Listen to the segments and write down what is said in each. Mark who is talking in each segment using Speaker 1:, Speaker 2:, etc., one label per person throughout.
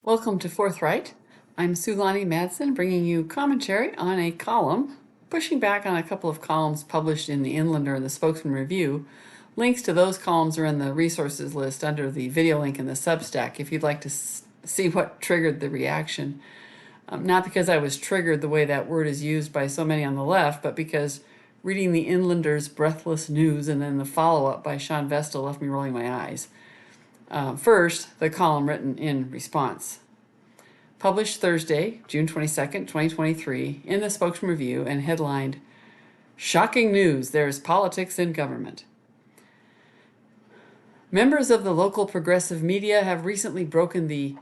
Speaker 1: Welcome to Forthright. I'm Sulani Madsen, bringing you commentary on a column, pushing back on a couple of columns published in The Inlander and the Spokesman-Review. Links to those columns are in the resources list under the video link in the Substack if you'd like to see what triggered the reaction. Not because I was triggered the way that word is used by so many on the left, but because reading The Inlander's breathless news and then the follow-up by Sean Vestal left me rolling my eyes. First, the column written in response. Published Thursday, June 22nd, 2023, in the Spokesman-Review and headlined, "Shocking News, There's Politics in Government." Members of the local progressive media have recently broken the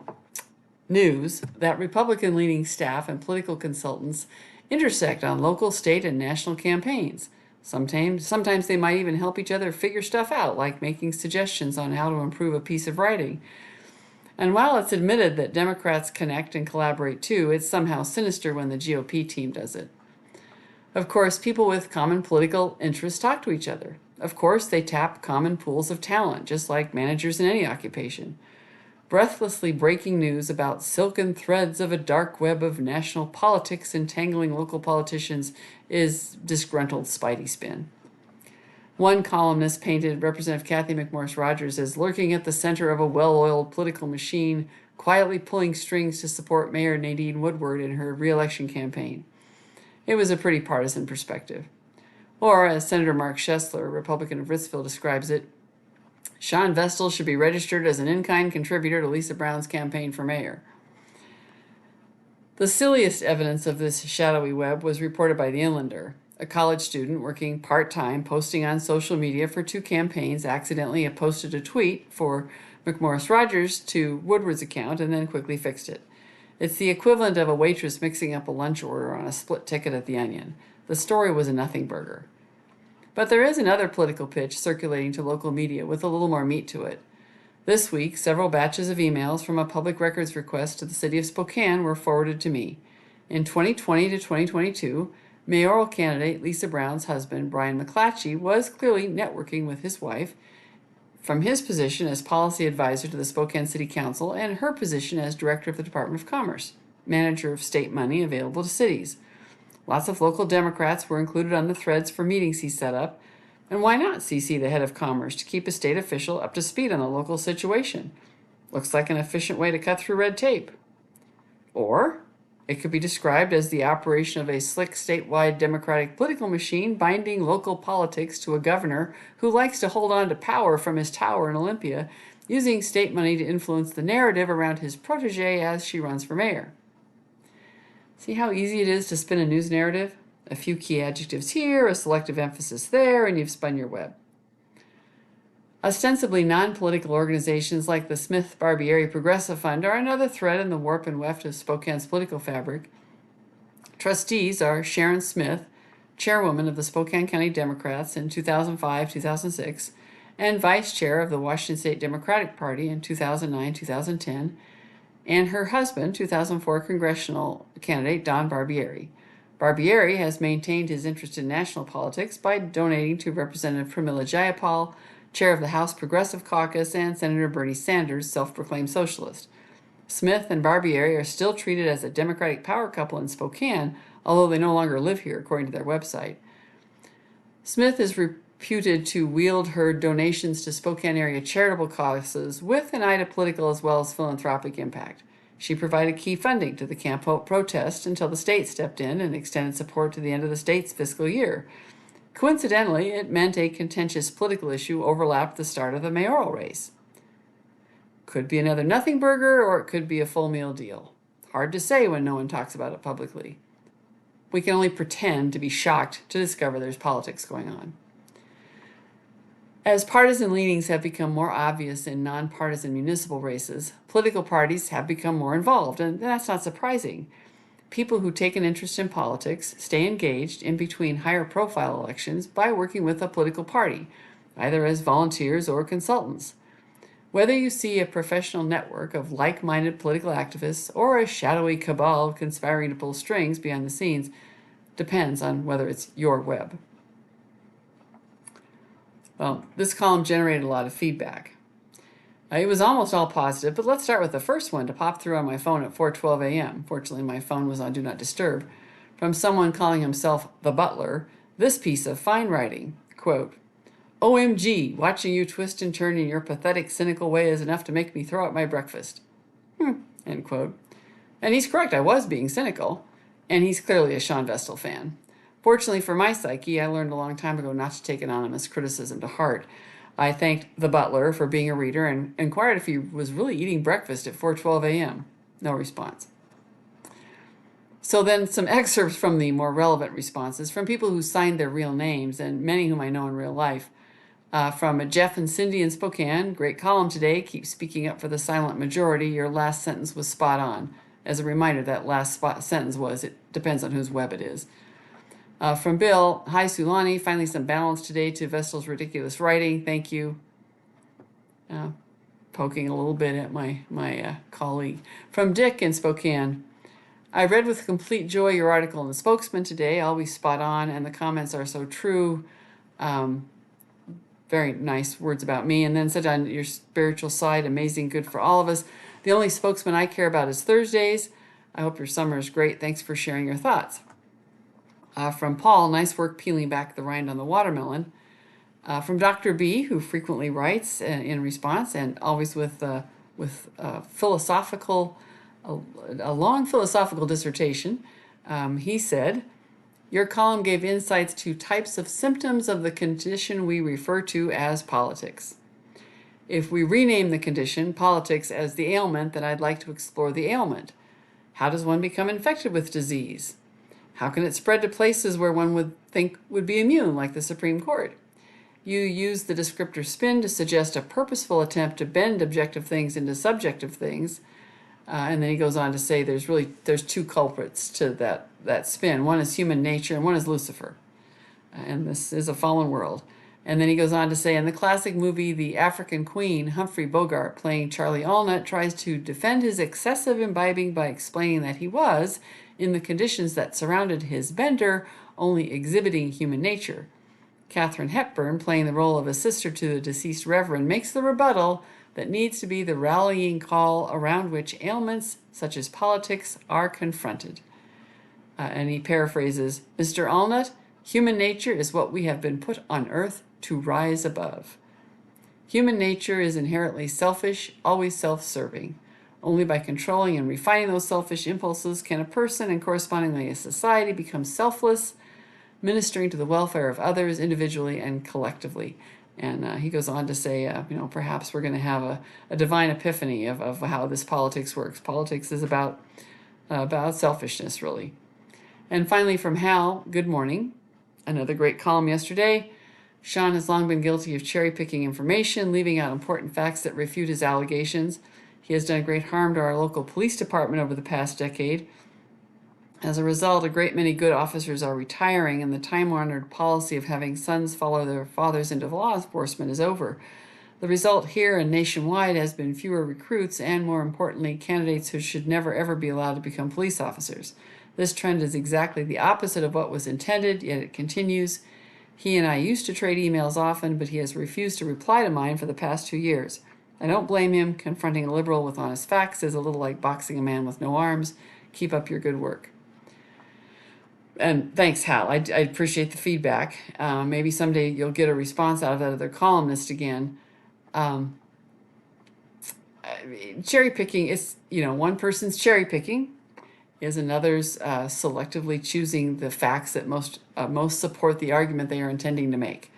Speaker 1: news that Republican-leaning staff and political consultants intersect on local, state, and national campaigns. Sometimes they might even help each other figure stuff out, like making suggestions on how to improve a piece of writing. And while it's admitted that Democrats connect and collaborate too, it's somehow sinister when the GOP team does it. Of course, people with common political interests talk to each other. Of course, they tap common pools of talent, just like managers in any occupation. Breathlessly breaking news about silken threads of a dark web of national politics entangling local politicians is disgruntled Spidey spin. One columnist painted Representative Cathy McMorris Rodgers as lurking at the center of a well-oiled political machine, quietly pulling strings to support Mayor Nadine Woodward in her re-election campaign. It was a pretty partisan perspective. Or, as Senator Mark Schessler, Republican of Ritzville, describes it, Sean Vestal should be registered as an in-kind contributor to Lisa Brown's campaign for mayor. The silliest evidence of this shadowy web was reported by The Inlander. A college student working part-time posting on social media for two campaigns accidentally posted a tweet for McMorris Rodgers to Woodward's account and then quickly fixed it. It's the equivalent of a waitress mixing up a lunch order on a split ticket at the Onion. The story was a nothing burger. But there is another political pitch circulating to local media with a little more meat to it. This week, several batches of emails from a public records request to the city of Spokane were forwarded to me. In 2020 to 2022, mayoral candidate Lisa Brown's husband, Brian McClatchy, was clearly networking with his wife from his position as policy advisor to the Spokane City Council and her position as director of the Department of Commerce, manager of state money available to cities. Lots of local Democrats were included on the threads for meetings he set up, and why not CC the head of commerce to keep a state official up to speed on the local situation? Looks like an efficient way to cut through red tape. Or it could be described as the operation of a slick statewide Democratic political machine binding local politics to a governor who likes to hold on to power from his tower in Olympia, using state money to influence the narrative around his protege as she runs for mayor. See how easy it is to spin a news narrative? A few key adjectives here, a selective emphasis there, and you've spun your web. Ostensibly non-political organizations like the Smith Barbieri Progressive Fund are another thread in the warp and weft of Spokane's political fabric. Trustees are Sharon Smith, chairwoman of the Spokane County Democrats in 2005-2006, and vice chair of the Washington State Democratic Party in 2009-2010, and her husband, 2004 congressional candidate Don Barbieri. Barbieri has maintained his interest in national politics by donating to Representative Pramila Jayapal, chair of the House Progressive Caucus, and Senator Bernie Sanders, self-proclaimed socialist. Smith and Barbieri are still treated as a Democratic power couple in Spokane, although they no longer live here, according to their website. Smith is reputed to wield her donations to Spokane area charitable causes with an eye to political as well as philanthropic impact. She provided key funding to the Camp Hope protest until the state stepped in and extended support to the end of the state's fiscal year. Coincidentally, it meant a contentious political issue overlapped the start of the mayoral race. Could be another nothing burger, or it could be a full meal deal. Hard to say when no one talks about it publicly. We can only pretend to be shocked to discover there's politics going on. As partisan leanings have become more obvious in nonpartisan municipal races, political parties have become more involved, and that's not surprising. People who take an interest in politics stay engaged in between higher profile elections by working with a political party, either as volunteers or consultants. Whether you see a professional network of like-minded political activists or a shadowy cabal conspiring to pull strings behind the scenes depends on whether it's your web. Well, this column generated a lot of feedback. It was almost all positive, but let's start with the first one to pop through on my phone at 4:12 a.m. Fortunately, my phone was on Do Not Disturb. From someone calling himself the butler, this piece of fine writing, quote, OMG, watching you twist and turn in your pathetic, cynical way is enough to make me throw out my breakfast. End quote. And he's correct, I was being cynical, and he's clearly a Sean Vestal fan. Fortunately for my psyche, I learned a long time ago not to take anonymous criticism to heart. I thanked the butler for being a reader and inquired if he was really eating breakfast at 4:12 a.m. No response. So then some excerpts from the more relevant responses from people who signed their real names and many whom I know in real life. From Jeff and Cindy in Spokane, great column today. Keep speaking up for the silent majority. Your last sentence was spot on. As a reminder, that last sentence was, it depends on whose web it is. From Bill, hi Sulani, finally some balance today to Vestal's ridiculous writing. Thank you. Poking a little bit at my colleague. From Dick in Spokane, I read with complete joy your article in the Spokesman today, always spot on, and the comments are so true. Very nice words about me. And then said on your spiritual side, amazing, good for all of us. The only Spokesman I care about is Thursdays. I hope your summer is great. Thanks for sharing your thoughts. From Paul, nice work peeling back the rind on the watermelon. From Dr. B, who frequently writes in response and always with philosophical, a long philosophical dissertation. He said, your column gave insights to types of symptoms of the condition we refer to as politics. If we rename the condition, politics, as the ailment, then I'd like to explore the ailment. How does one become infected with disease? How can it spread to places where one would think would be immune, like the Supreme Court? You use the descriptor spin to suggest a purposeful attempt to bend objective things into subjective things. And then he goes on to say there's two culprits to that spin. One is human nature and one is Lucifer. And this is a fallen world. And then he goes on to say, in the classic movie The African Queen, Humphrey Bogart, playing Charlie Allnut, tries to defend his excessive imbibing by explaining that he was, in the conditions that surrounded his bender, only exhibiting human nature. Katharine Hepburn, playing the role of a sister to the deceased reverend, makes the rebuttal that needs to be the rallying call around which ailments, such as politics, are confronted. And he paraphrases, Mr. Allnut, human nature is what we have been put on earth to rise above. Human nature is inherently selfish, always self-serving. Only by controlling and refining those selfish impulses can a person and correspondingly a society become selfless, ministering to the welfare of others individually and collectively. And he goes on to say, perhaps we're going to have a divine epiphany of how this politics works. Politics is about selfishness, really. And finally, from Hal, good morning. Another great column yesterday. Sean has long been guilty of cherry-picking information, leaving out important facts that refute his allegations. He has done great harm to our local police department over the past decade. As a result, a great many good officers are retiring, and the time-honored policy of having sons follow their fathers into law enforcement is over. The result here and nationwide has been fewer recruits and, more importantly, candidates who should never ever be allowed to become police officers. This trend is exactly the opposite of what was intended, yet it continues. He and I used to trade emails often, but he has refused to reply to mine for the past 2 years. I don't blame him. Confronting a liberal with honest facts is a little like boxing a man with no arms. Keep up your good work. And thanks, Hal. I appreciate the feedback. Maybe someday you'll get a response out of that other columnist again. Cherry picking is, one person's cherry picking is another's selectively choosing the facts that most support the argument they are intending to make.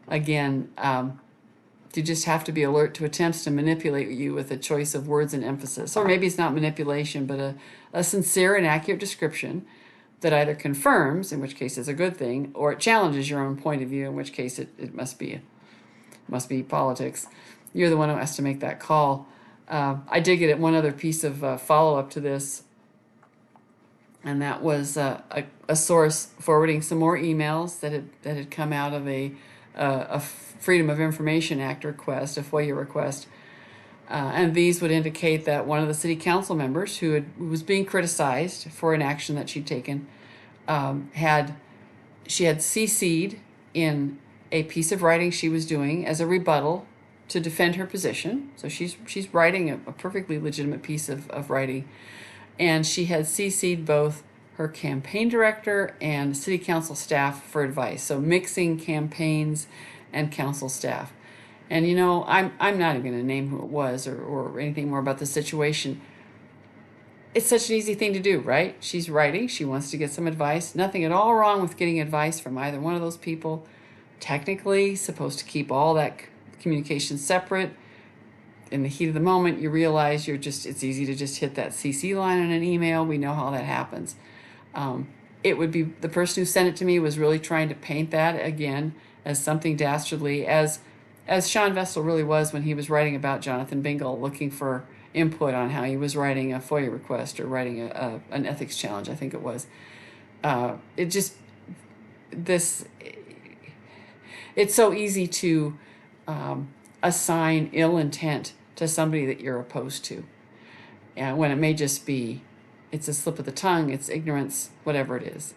Speaker 1: Again, you just have to be alert to attempts to manipulate you with a choice of words and emphasis. Or maybe it's not manipulation, but a sincere and accurate description that either confirms, in which case it's a good thing, or it challenges your own point of view, in which case it must be politics. You're the one who has to make that call. I did get at one other piece of follow-up to this, and that was a source forwarding some more emails that had come out of a Freedom of Information Act request, a FOIA request. And these would indicate that one of the city council members who was being criticized for an action that she'd taken had CC'd in a piece of writing she was doing as a rebuttal to defend her position. So she's writing a perfectly legitimate piece of writing. And she had CC'd both her campaign director and city council staff for advice. So mixing campaigns and council staff. And I'm not even going to name who it was or anything more about the situation. It's such an easy thing to do, right? She's writing, she wants to get some advice. Nothing at all wrong with getting advice from either one of those people. Technically, supposed to keep all that communication separate. In the heat of the moment, you realize it's easy to just hit that CC line on an email. We know how that happens. It would be the person who sent it to me was really trying to paint that again as something dastardly, as Sean Vestal really was when he was writing about Jonathan Bingle, looking for input on how he was writing a FOIA request or writing an ethics challenge, I think it was. It's so easy to assign ill intent to somebody that you're opposed to, and when it may just be, it's a slip of the tongue, it's ignorance, whatever it is.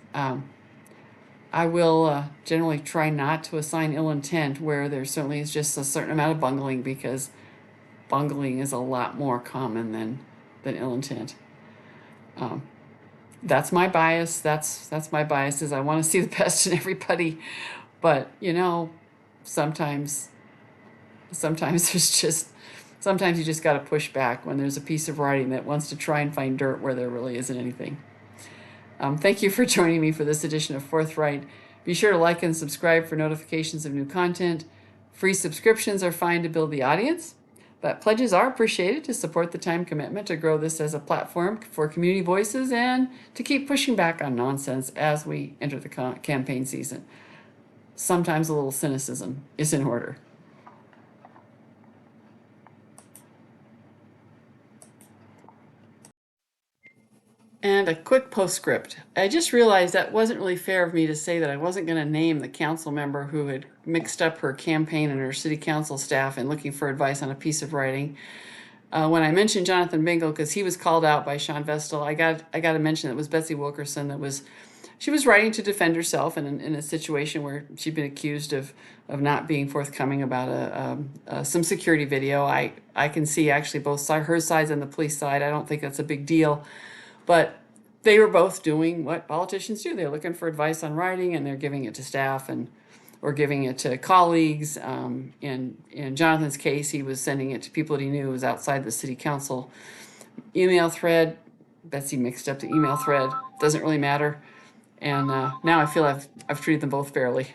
Speaker 1: I will generally try not to assign ill intent where there certainly is just a certain amount of bungling, because bungling is a lot more common than ill intent. That's my bias. That's my bias, is I want to see the best in everybody. But sometimes sometimes you just got to push back when there's a piece of writing that wants to try and find dirt where there really isn't anything. Thank you for joining me for this edition of Forthright. Be sure to like and subscribe for notifications of new content. Free subscriptions are fine to build the audience, but pledges are appreciated to support the time commitment to grow this as a platform for community voices and to keep pushing back on nonsense as we enter the campaign season. Sometimes a little cynicism is in order. And a quick postscript. I just realized that wasn't really fair of me to say that I wasn't going to name the council member who had mixed up her campaign and her city council staff in looking for advice on a piece of writing. When I mentioned Jonathan Bingle, because he was called out by Sean Vestal, I got to mention it was Betsy Wilkerson she was writing to defend herself in a situation where she'd been accused of not being forthcoming about some security video. I can see actually both her sides and the police side. I don't think that's a big deal. But they were both doing what politicians do. They're looking for advice on writing, and they're giving it to staff or giving it to colleagues. In Jonathan's case, he was sending it to people that he knew was outside the city council email thread. Betsy mixed up the email thread. Doesn't really matter. And now I feel I've treated them both fairly.